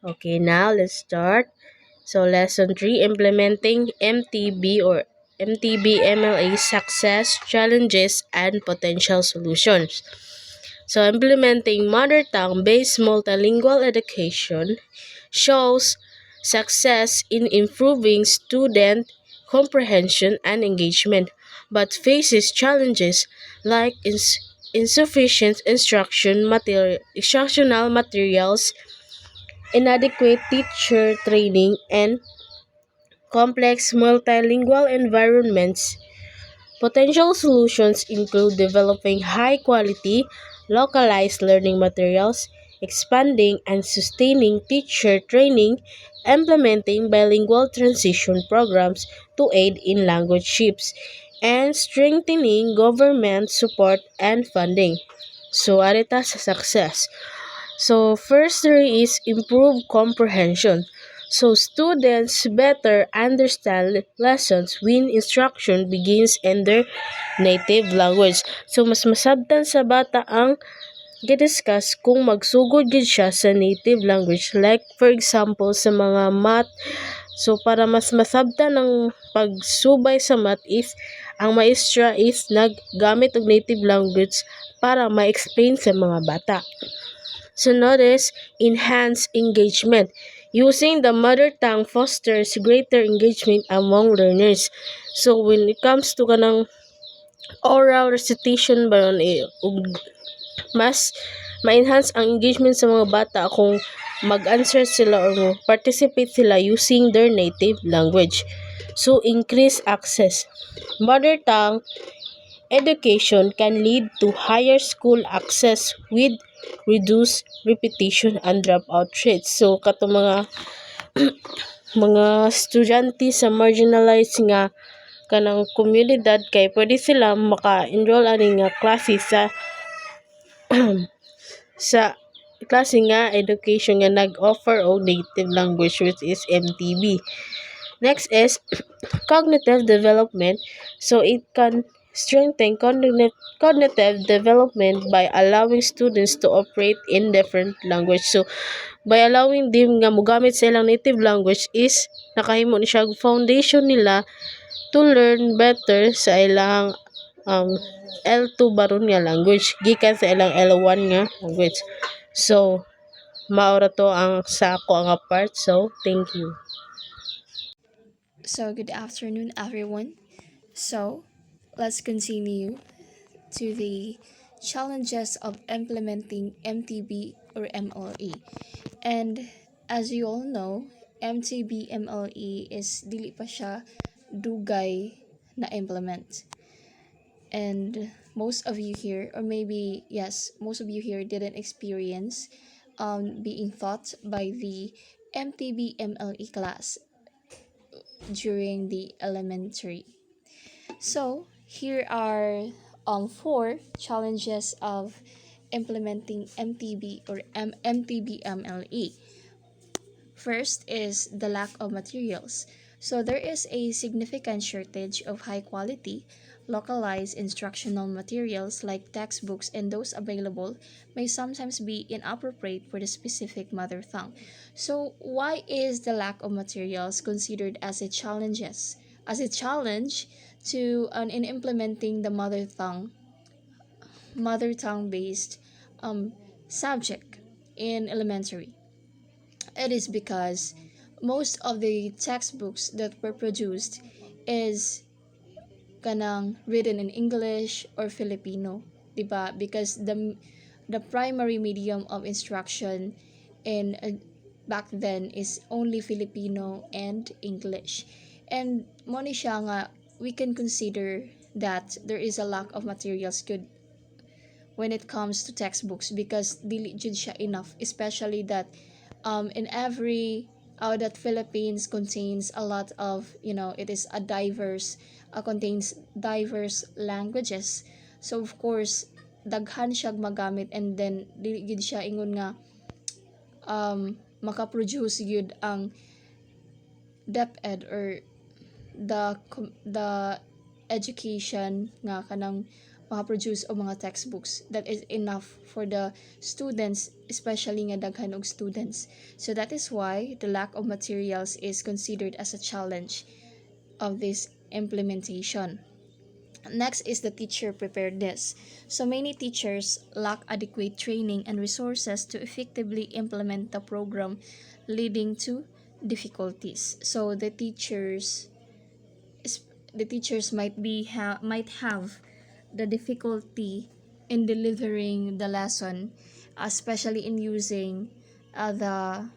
Okay, now let's start. So lesson 3, implementing MTB or MTB-MLE success, challenges, and potential solutions. So implementing mother tongue-based multilingual education shows success in improving student comprehension and engagement, but faces challenges like insufficient instructional materials, inadequate teacher training, and complex multilingual environments. Potential solutions include developing high-quality, localized learning materials, expanding and sustaining teacher training, implementing bilingual transition programs to aid in language shifts, and strengthening government support and funding. So, arita sa success. So, first three is improve comprehension. So, students better understand lessons when instruction begins in their native language. So, mas masabtan sa bata ang gidiscuss kung magsugod gid siya sa native language. Like, for example, sa mga math. So, para mas masabtan ang pagsubay sa math is, ang maestra is naggamit og native language para ma-explain sa mga bata. So notice, enhance engagement. Using the mother tongue fosters greater engagement among learners. So when it comes to kanang oral recitation baron mas ma-enhance ang engagement sa mga bata kung mag-answer sila or participate sila using their native language. So increase access. Mother tongue education can lead to higher school access with reduced repetition and dropout rates. So katong mga estudyante sa marginalized nga kanang komunidad kay pwede sila maka-enroll ani nga klase sa klase nga education nga nag-offer og native language, which is MTB. Next is cognitive development. So it can strengthen cognitive development by allowing students to operate in different language. So by allowing them nga mogamit sa ilang native language is nakahimo ni siya foundation nila to learn better sa ilang L2 baron nga language gikan sa ilang L1 nga language. So maura to ang sa ako nga part. So thank you. So, good afternoon, everyone. So, let's continue to the challenges of implementing MTB or MLE. And as you all know, MTB-MLE is dili pa siya dugay na implement. And most of you here, or maybe, yes, most of you here didn't experience being taught by the MTB-MLE class during the elementary. So, here are 4 challenges of implementing MTB or MTB-MLE. First is the lack of materials. So, there is a significant shortage of high quality, localized instructional materials like textbooks, and those available may sometimes be inappropriate for the specific mother tongue. So, why is the lack of materials considered as a challenge to in implementing the mother tongue based subject in elementary? It is because most of the textbooks that were produced is kanang written in English or Filipino, diba? Because the primary medium of instruction in back then is only Filipino and English. And mo ni siya nga we can consider that there is a lack of materials good when it comes to textbooks because dili jud siya enough, especially that in every that Philippines contains a lot of, it is a diverse contains diverse languages. So of course daghan siya magamit, and then dili gid siya ingon nga maka-produce yun ang DepEd or the education nga kanang makaproduce og mga textbooks that is enough for the students, especially nga daghan og students. So that is why the lack of materials is considered as a challenge of this implementation. Next is the teacher preparedness. So many teachers lack adequate training and resources to effectively implement the program, leading to difficulties. So the teachers might have the difficulty in delivering the lesson, especially in using the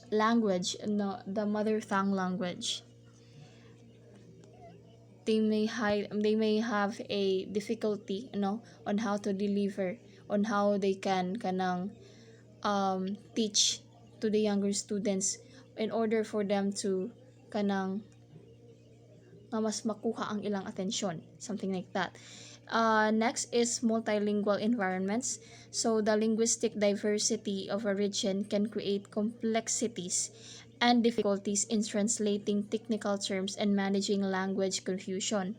language, no, the mother tongue language. They may have a difficulty, on how to deliver, on how they can kanang teach to the younger students in order for them to kanang nga mas makuha ang ilang atensyon, something like that. Next is multilingual environments. So the linguistic diversity of a region can create complexities and difficulties in translating technical terms and managing language confusion.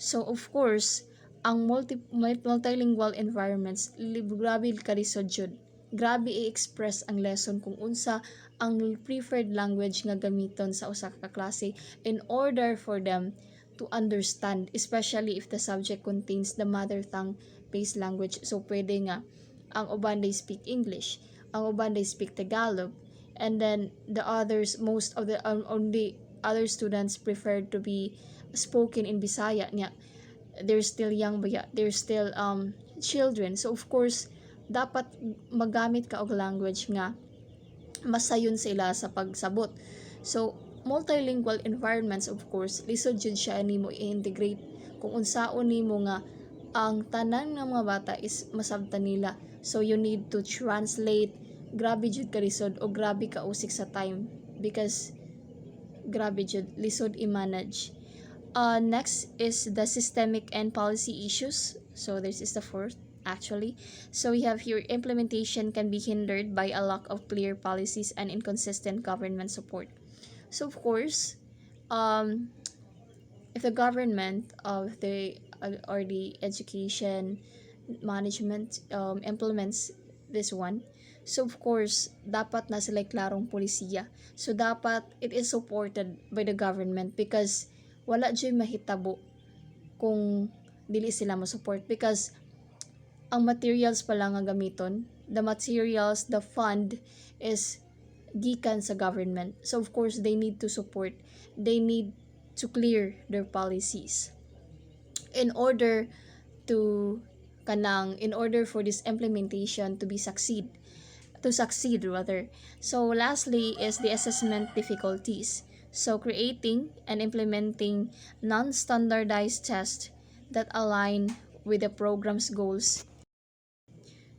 So of course, ang multilingual environments grabe kalisod jud. Grabe i-express ang lesson kung unsa ang preferred language nga gamiton sa usa ka klase in order for them to understand, especially if the subject contains the mother tongue based language. So pwede nga ang uban they speak English, ang uban they speak Tagalog, and then the others, most of the only other students prefer to be spoken in Bisaya niya. They're still young, but yeah, they're still children. So of course dapat magamit ka og language nga masayon sila sa pagsabot. So multilingual environments, of course, lisod jud siya nimo i-integrate kung unsaon nimo nga ang tanan ng mga bata is masabtan nila. So you need to translate. Grabe jud ka lisod o grabe ka usik sa time because grabe jud lisod i-manage. Next is the systemic and policy issues. So this is the fourth actually. So we have here implementation can be hindered by a lack of clear policies and inconsistent government support. So of course, if the government of the or the education management implements this one, so of course dapat na sila klarong polisiya. So dapat it is supported by the government because wala jud mahitabo kung dili sila mo support because ang materials pa lang nga gamiton, the materials, the fund is gikan sa government. So of course they need to support, they need to clear their policies in order for this implementation to succeed rather. So lastly is the assessment difficulties. So creating and implementing non-standardized tests that align with the program's goals.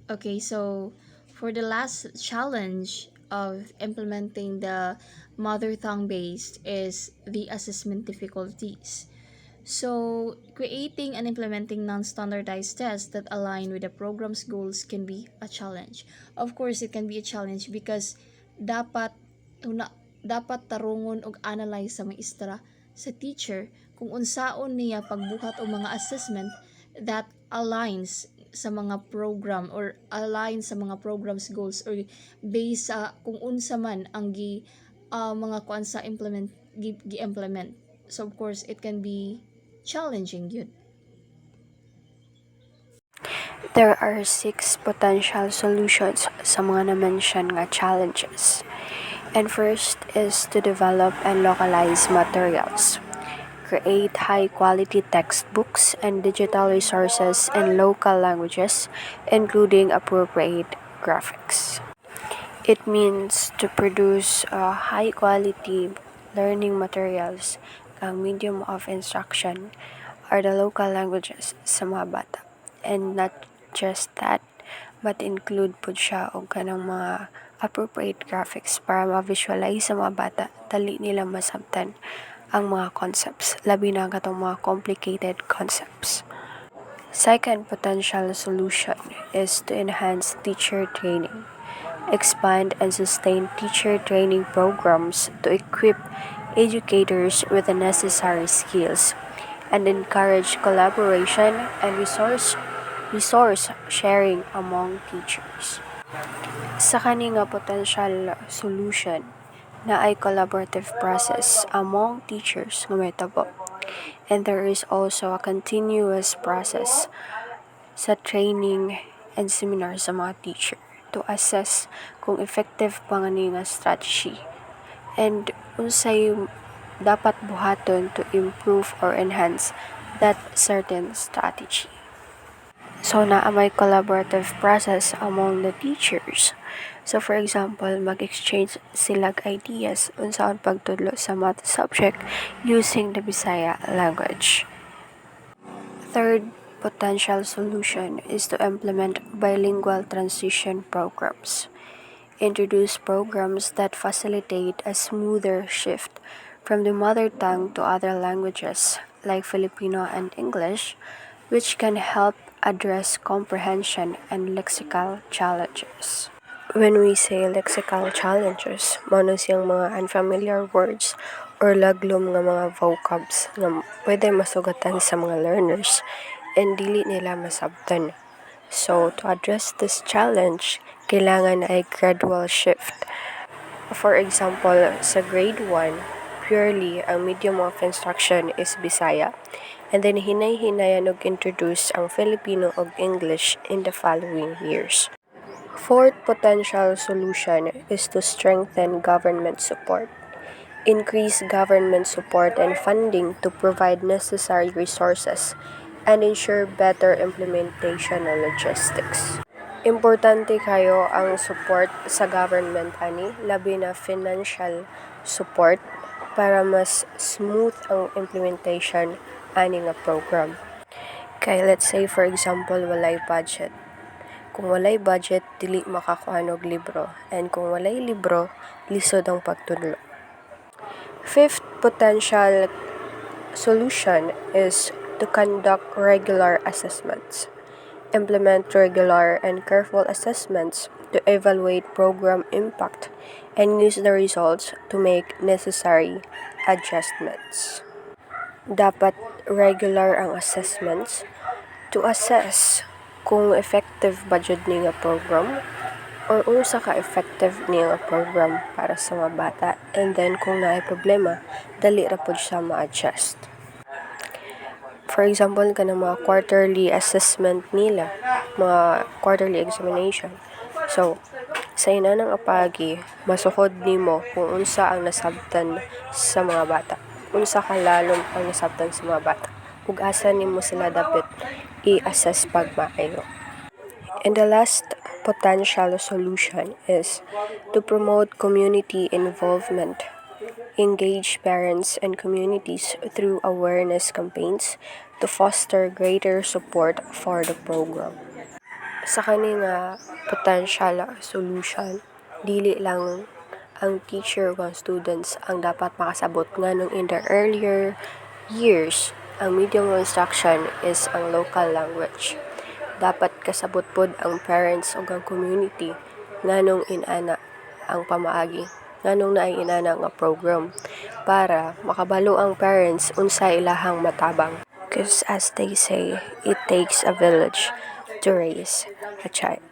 Okay, so for the last challenge of implementing the mother tongue based is the assessment difficulties. So creating and implementing non-standardized tests that align with the program's goals can be a challenge. Of course, it can be a challenge because dapat tarungon og analyze sa maestra, sa teacher, kung unsaon niya pagbuhat og mga assessment that aligns sa mga program or align sa mga program's goals or based sa kung unsa man ang mga kuan sa gi-implement. So of course it can be challenging yun. There are 6 potential solutions sa mga na-mention nga challenges. And first is to develop and localize materials. Create high-quality textbooks and digital resources in local languages, including appropriate graphics. It means to produce high-quality learning materials kang medium of instruction are the local languages sa mga bata. And not just that, but include po siya og kanang mga appropriate graphics para ma-visualize sa mga bata, dali nila masabtan ang mga concepts, labi na katong mga complicated concepts. Second potential solution is to enhance teacher training. Expand and sustain teacher training programs to equip educators with the necessary skills, and encourage collaboration and resource sharing among teachers. Sa kani nga potential solution na ay collaborative process among teachers nga mahitabo. And there is also a continuous process sa training and seminar sa mga teacher to assess kung effective pa nga nga strategy and unsay dapat buhaton to improve or enhance that certain strategy. So, may collaborative process among the teachers. So, for example, mag-exchange silag ideas unsaon pagtudlo sa math subject using the Bisaya language. Third potential solution is to implement bilingual transition programs. Introduce programs that facilitate a smoother shift from the mother tongue to other languages like Filipino and English, which can help address comprehension and lexical challenges. When we say lexical challenges, mano siyang mga unfamiliar words or laglom nga mga vocabs nga pwede masugatan sa mga learners and dili nila masabtan. So, to address this challenge, kailangan ay gradual shift. For example, sa grade 1, purely ang medium of instruction is Bisaya. And then hinay-hinayan og introduce ang Filipino ug English in the following years. Fourth potential solution is to strengthen government support. Increase government support and funding to provide necessary resources and ensure better implementation and logistics. Importante kayo ang support sa government ani, labi na financial support para mas smooth ang implementation ani nga program. Kay let's say for example walay budget. Kung walay budget, dili makakuan og libro. And kung walay libro, lisod ang pagtudlo. Fifth potential solution is to conduct regular assessments. Implement regular and careful assessments to evaluate program impact and use the results to make necessary adjustments. Dapat regular ang assessments to assess kung effective ba jud ni nga program or unsa ka effective ni nga program para sa mga bata, and then kung naay problema dali ra pud siya ma-adjust. For example, kanang mga quarterly assessment nila, mga quarterly examination. So, sa inanang apagi, masukod nimo kung unsa ang nasabtan sa mga bata. Unsa ka lalom ang nasabtan sa mga bata. Ug asa nimo sila dapat i-assess pagmaayo. And the last potential solution is to promote community involvement. Engage parents and communities through awareness campaigns to foster greater support for the program. Sa kani nga potential solution, dili lang ang teacher o students ang dapat makasabot nganong in the earlier years, ang medium of instruction is ang local language. Dapat kasabot pod ang parents o ang community nganong inana ang pamaagi, nganong naay inana nga program para makabalo ang parents unsa ilahang matabang. Because as they say, it takes a village to raise a child.